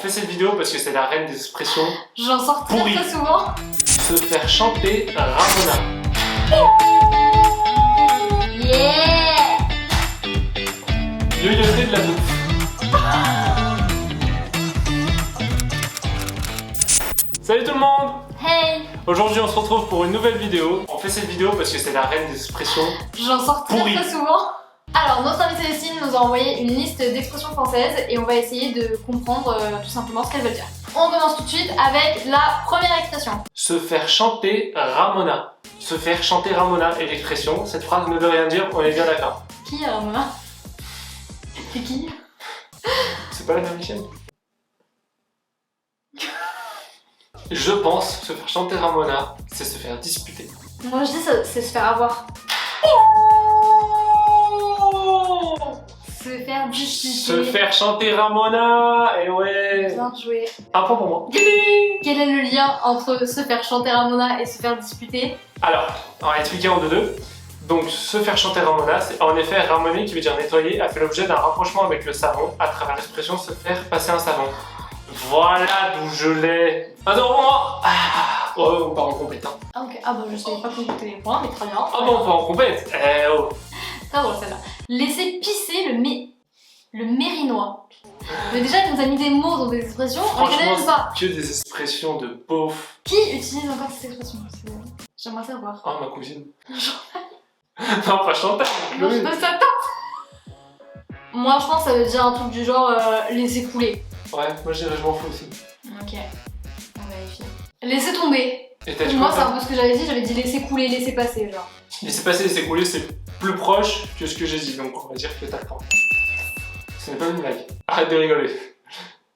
fait cette vidéo parce que c'est la reine des expressions. J'en sors très Pourri. très souvent. Se faire chanter Ramona. Yeah. Yoyoter de la bouffe. Salut tout le monde! Hey. Aujourd'hui on se retrouve pour une nouvelle vidéo. On fait cette vidéo parce que c'est la reine des expressions. J'en sors très Pourri. très souvent. Alors, notre amie Célestine nous a envoyé une liste d'expressions françaises et on va essayer de comprendre tout simplement ce qu'elles veulent dire. On commence tout de suite avec la première expression. Se faire chanter Ramona. Se faire chanter Ramona est l'expression. Cette phrase ne veut rien dire, on est bien d'accord. Qui Ramona? C'est qui? C'est pas la mère Michel? Je pense se faire chanter Ramona, c'est se faire disputer. Moi je dis c'est se faire avoir. Se faire disputer. Se faire chanter Ramona, et ouais. Bien joué. Un point pour moi. Quel est le lien entre se faire chanter Ramona et se faire disputer? Alors, on va expliquer en deux. Donc, se faire chanter Ramona, c'est en effet ramoner qui veut dire nettoyer, a fait l'objet d'un rapprochement avec le savon à travers l'expression se faire passer un savon. Voilà d'où je l'ai. Ah non, pour moi. Oh, on part en compétent. Ah ok, ah bah je savais pas compter les points, mais très bien. Ah bon, on part en compète. Eh oh. Très drôle celle-là. Laisser pisser le mérinois. Mais déjà, il nous a mis des mots dans des expressions, on les connaît Franchement, même pas. c'est que des expressions de beauf. Qui utilise encore cette expression? J'aimerais savoir. Oh, ma cousine. Non, pas Chantal. Non, je passe à temps. Moi, je pense que ça veut dire un truc du genre laisser couler. Ouais, moi je dirais je m'en fous aussi. Ok, on va vérifier. Laisser tomber. Et t'as dit Moi, quoi, c'est un toi? peu ce que j'avais dit, j'avais dit laisser couler, laisser passer, genre. Laisser passer, laisser couler, c'est plus proche que ce que j'ai dit, donc on va dire que t'as le point. Ce n'est pas une blague. Arrête de rigoler.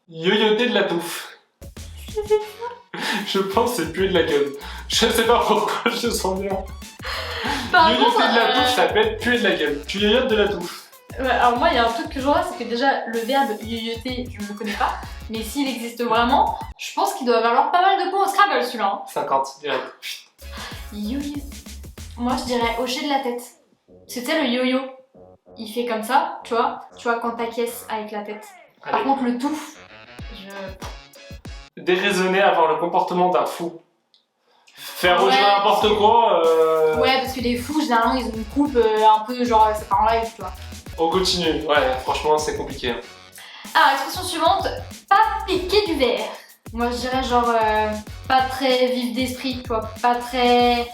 Yoyoter de la touffe. Je pense que c'est puer de la gueule. Je sais pas pourquoi je sens bien. Par Yoyoter contre, de la touffe, ça peut être puer de la gueule. Tu yoyotes de la touffe. ouais, alors moi, il y a un truc que je vois, c'est que déjà, le verbe yoyoter, je ne le connais pas. Mais s'il existe vraiment, je pense qu'il doit valoir pas mal de points au Scrabble, celui-là. Hein. 50, direct. Yo-yo. Moi, je dirais hocher de la tête. C'était le yo-yo. Il fait comme ça, tu vois quand t'acquiesces avec la tête. Par Allez. contre, le touffe, Déraisonner, avoir le comportement d'un fou. Faire Ouais. jouer n'importe quoi. Ouais, parce que les fous, généralement, ils ont une coupe un peu genre, ça part en live, tu vois. On continue. Ouais, franchement, c'est compliqué. Hein. Alors, expression suivante, pas piquer du verre. Moi, je dirais genre, pas très vif d'esprit, tu vois, pas très...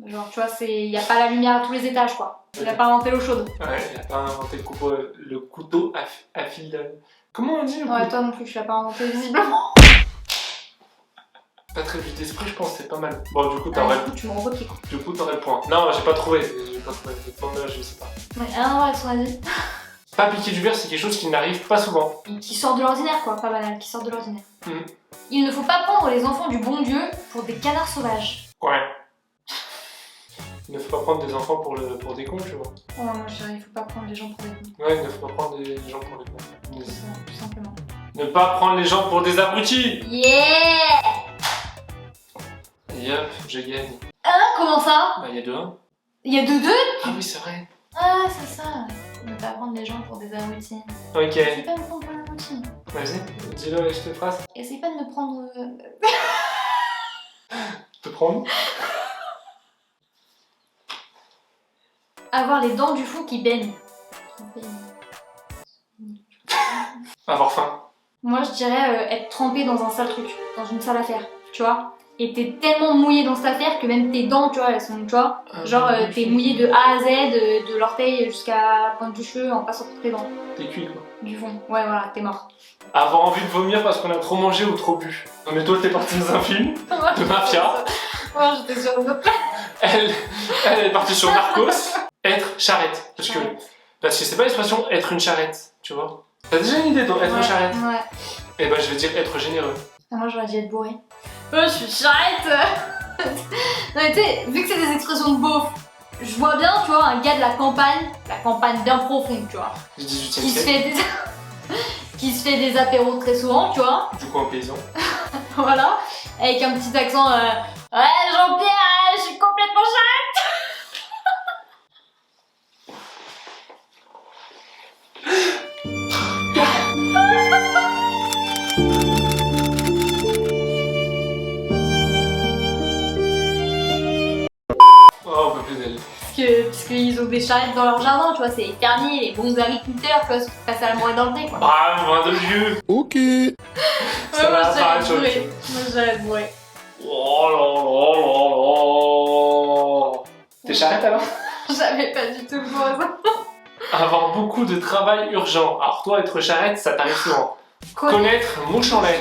Genre, tu vois, il y a pas la lumière à tous les étages, quoi. Il a pas inventé l'eau chaude. Ouais, il a pas inventé le couteau à fil. Comment on dit le Ouais, couteau? toi non plus, tu l'as pas inventé, visiblement. Pas très vite d'esprit, je pense, c'est pas mal. Bon, du coup, Du t'aurais coup, tu me repiques. le point. Non, j'ai pas trouvé. J'ai pas trouvé. Les points là, je sais pas. Ouais, rien à voir avec son avis. Pas piquer du verre, c'est quelque chose qui n'arrive pas souvent. Qui sort de l'ordinaire, quoi, pas banal, qui sort de l'ordinaire. Mhm. Il ne faut pas prendre les enfants du bon Dieu pour des canards sauvages. Ouais. Il ne faut pas prendre des enfants pour des cons, tu vois. Oh, moi je dirais, il faut pas prendre les gens pour des cons. Ouais, il ne faut pas prendre des gens pour des cons. C'est ça, tout simplement. Ne pas prendre les gens pour des abrutis. Yeah! Et hop, je gagne. Comment ça? Bah, il y a 2-1. Il y a 2-2? Ah oui, c'est vrai. Ah, c'est ça. Ne pas prendre les gens pour des abrutis. Ok. Essaye pas de me prendre pour un abruti. Vas-y, dis-le avec cette phrase. Essaye pas de me prendre... Te prendre. Avoir les dents du fou qui baignent. Avoir faim. Moi je dirais être trempé dans un sale truc, dans une sale affaire, tu vois. Et t'es tellement mouillé dans cette affaire que même tes dents, tu vois, elles sont, tu vois, genre t'es mouillé de A à Z, de l'orteil jusqu'à la pointe du cheveu en passant toutes tes dents. T'es cuit, quoi. Du fond, ouais voilà, t'es mort. Avoir envie de vomir parce qu'on a trop mangé ou trop bu. Non mais toi t'es partie dans un film de mafia. Ouais, j'étais sur une autre. Elle est partie sur Narcos. Être charrette. Parce que c'est pas l'expression être une charrette, tu vois. T'as déjà une idée toi, être une charrette? Ouais. Et bah je vais dire être généreux. Ah, moi j'aurais dû être bourré. Oh, je suis charrette. Non mais tu sais, vu que c'est des expressions de beauf, je vois bien, tu vois, un gars de la campagne bien profonde, tu vois. Du 18e Qui se siècle. fait des... qui se fait des apéros très souvent, tu vois. Du coup un paysan. Voilà. Avec un petit accent, ouais Jean-Pierre, je suis complètement charrette. parce qu'ils ont des charrettes dans leur jardin, tu vois, c'est les fermiers, les bons agriculteurs, tu vois, ceux qui passent à la moitié dans le nez, quoi. Ah, moins de vieux. Ok. Ça moi va j'arrête apparaître sur bourré. YouTube. Moi j'arrête bourré. Oh là là là là. T'es charrette alors? J'avais pas du tout le voisin. Avoir beaucoup de travail urgent. Alors toi, être charrette, ça t'arrive souvent. Connaître mouche en lait.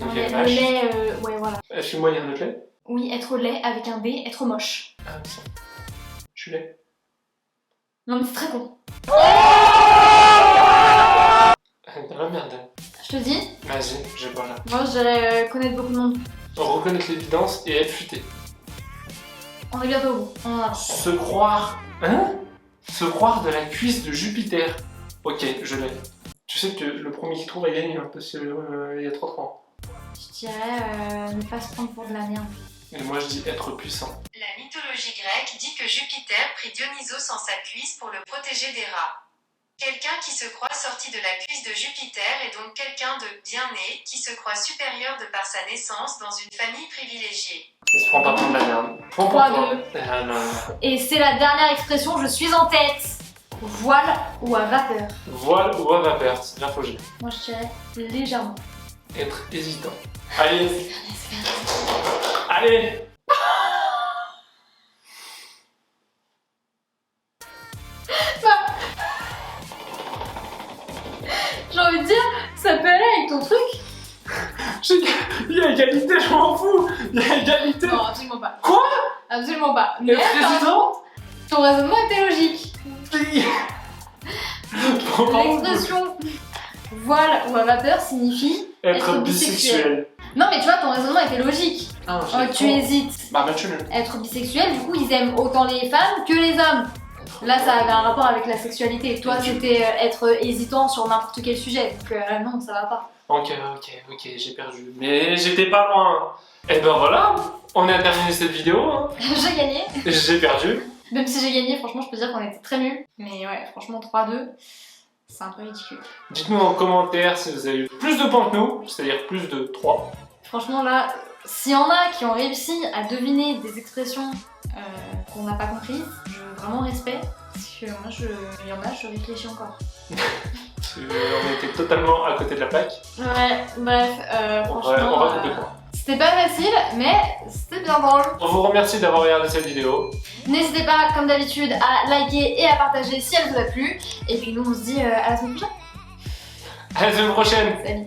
Ok, Le vache. lait, ouais, voilà. Suis-moi, il y a un autre lait? Oui, être laid avec un D, être moche. Ah, ça. Je suis lait. Non, mais c'est très con. Dans la merde. Je te dis, Vas-y, j'ai pas là. moi je dirais connaître beaucoup de monde. Reconnaître l'évidence et être futé. On est bientôt au bout. On en avance. Se croire. Hein? Se croire de la cuisse de Jupiter. Ok, je l'ai. Tu sais que le premier qui trouve a gagné, hein, parce qu'il y a trop de points. Je dirais ne pas se prendre pour de la merde. Et moi je dis être puissant. La mythologie grecque dit que Jupiter prit Dionysos en sa cuisse pour le protéger des rats. Quelqu'un qui se croit sorti de la cuisse de Jupiter est donc quelqu'un de bien né, qui se croit supérieur de par sa naissance dans une famille privilégiée. Il se prend pas pour de la merde. Prends pour 3-2. toi. Ah non. Et c'est la dernière expression, je suis en tête. Voile ou à vapeur. Voile ou à vapeur, c'est l'info G. Moi je dirais légèrement. Être hésitant. Allez. Allez. J'ai envie de dire, ça peut aller avec ton truc. Il y a égalité, je m'en fous. Il y a égalité. Non, absolument pas. Quoi? Absolument pas. Mais Être hésitant? ton raisonnement était logique. Pardon. L'expression voile ou à vapeur signifie Être bisexuel. Non mais tu vois, ton raisonnement était logique. Ah, Oh, tu hésites. Bah, match nul. Être bisexuel, du coup, ils aiment autant les femmes que les hommes. Là, ça avait un rapport avec la sexualité. Toi, c'était être hésitant sur n'importe quel sujet. Donc non, ça va pas. Ok, j'ai perdu. Mais j'étais pas loin. Et ben voilà, on a terminé cette vidéo. Hein. J'ai gagné. J'ai perdu. Même si j'ai gagné, franchement, je peux dire qu'on était très nuls. Mais ouais, franchement, 3-2, c'est un peu ridicule. Dites-nous en commentaire si vous avez eu plus de points que nous, c'est-à-dire plus de 3. Franchement, là, s'il y en a qui ont réussi à deviner des expressions qu'on n'a pas comprises, je vraiment respect. Parce que moi, il y en a, je réfléchis encore. On était totalement à côté de la plaque. Ouais, bref, On franchement, va couper quoi. c'était pas facile, mais c'était bien drôle. On vous remercie d'avoir regardé cette vidéo. N'hésitez pas, comme d'habitude, à liker et à partager si elle vous a plu. Et puis nous, on se dit à la semaine prochaine. À la semaine prochaine. Salut.